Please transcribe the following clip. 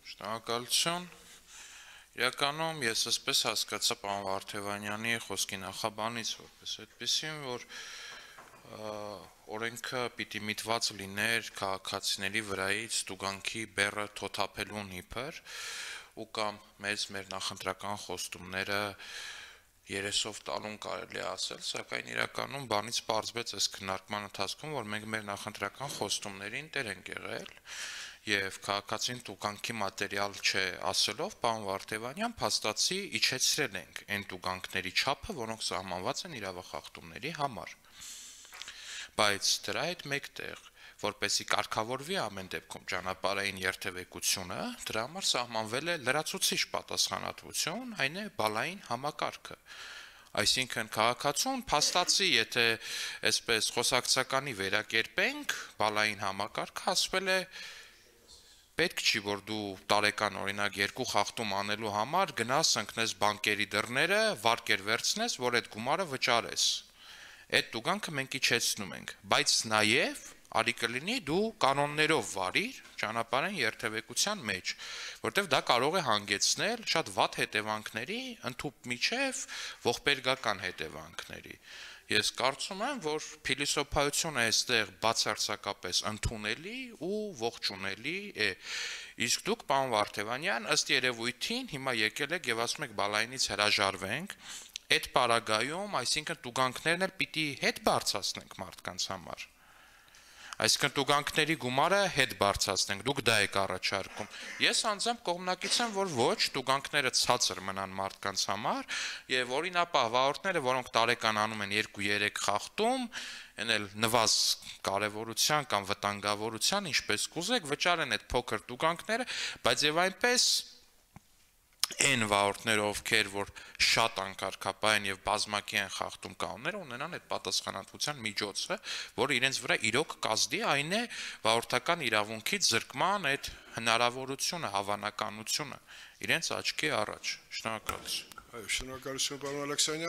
Շնորհակալություն։ Իրականում ես այսպես հասկացա պարոն Վարդևանյանի խոսքի նախաբանից որպես այդպեսին, որ օրենքը պիտի միտված լիներ քաղաքացիների վրայից տուգանքի բեռը թոթափելուն իբր ու կամ մեր նախընտրական խոստումները երեսով տալուն կարելի ասել, սակայն իրականում բանից պարզվեց այս քննարկման ընթացքում, որ մենք մեր նախընտրական խոստումներին տեր ենք եղել եւ քաղաքացին տուգանքի մատերիալ չէ ասելով պարոն Վարդևանյան փաստացի իջեցրել ենք այն տուգանքների չափը, որոնք սահմանված են իրավախախտումների համար։ Բայց դրա հետ մեկտեղ, որպեսզի կարգավորվի ամեն դեպքում ճանապարհային երթևեկությունը, դրա համար սահմանվել է լրացուցիչ պատասխանատվություն, այն է բալային համակարգը։ Այսինքն քաղաքացուն փաստացի, եթե այսպես խոսակցականի վերակերպենք, բալային համակարգը ասվել է պետք չի, որ դու տարեկան օրինակ 2 խախտում անելու համար գնաս ընկնես բանկերի դռները, վարկեր վերցնես, որ այդ գումարը վճարես։ Այդ տուգանքը մենք իջեցնում ենք, բայց նաև արի կլինի դու կանոններով վարիր ճանապարհային երթևեկության մեջ, որտեղ դա կարող է հանգեցնել շատ վատ հետևանքների, ընդհուպ միջև ողբերգական հետևանքների։ Ես կարծում եմ, որ փիլիսոփայությունը այստեղ բացարձակապես ընդունելի ու ողջունելի է։ Իսկ դուք, պարոն Վարդևանյան, ըստ երևույթին հիմա եկել եք եւ ասում եք բալայինից հրաժարվենք, այդ պարագայում, այսինքն տուգանքներն էլ պիտի հետ բարձրացնենք մարդկանց համար։ Այսինքն տուգանքների գումարը հետ բարձրացնենք, դուք դա եք առաջարկում։ Ես անձամբ կողմնակից եմ, որ ոչ, տուգանքները ցածր մնան մարդկանց համար եւ օրինապահ վարորդները, որոնք տարեկան անում են 2-3 խախտում, այն էլ նվազ կարևորության կամ վտանգավորության, ինչպես կուզեք, վճարեն այդ փոքր տուգանքները, բայց եւ այնպես այն վարորդները, ովքեր որ շատ անկարգապահ են եւ բազմակի են խախտում կանոնները, ունենան այդ պատասխանատվության միջոցը, որ իրենց վրա իրոք կազդի, այն է վարորդական իրավունքից զրկման այդ հնարավորությունը, հավանականությունը իրենց աչքի առաջ։ Շնորհակալություն։ Շնորհակալություն, պարոն Ալեքսանյան։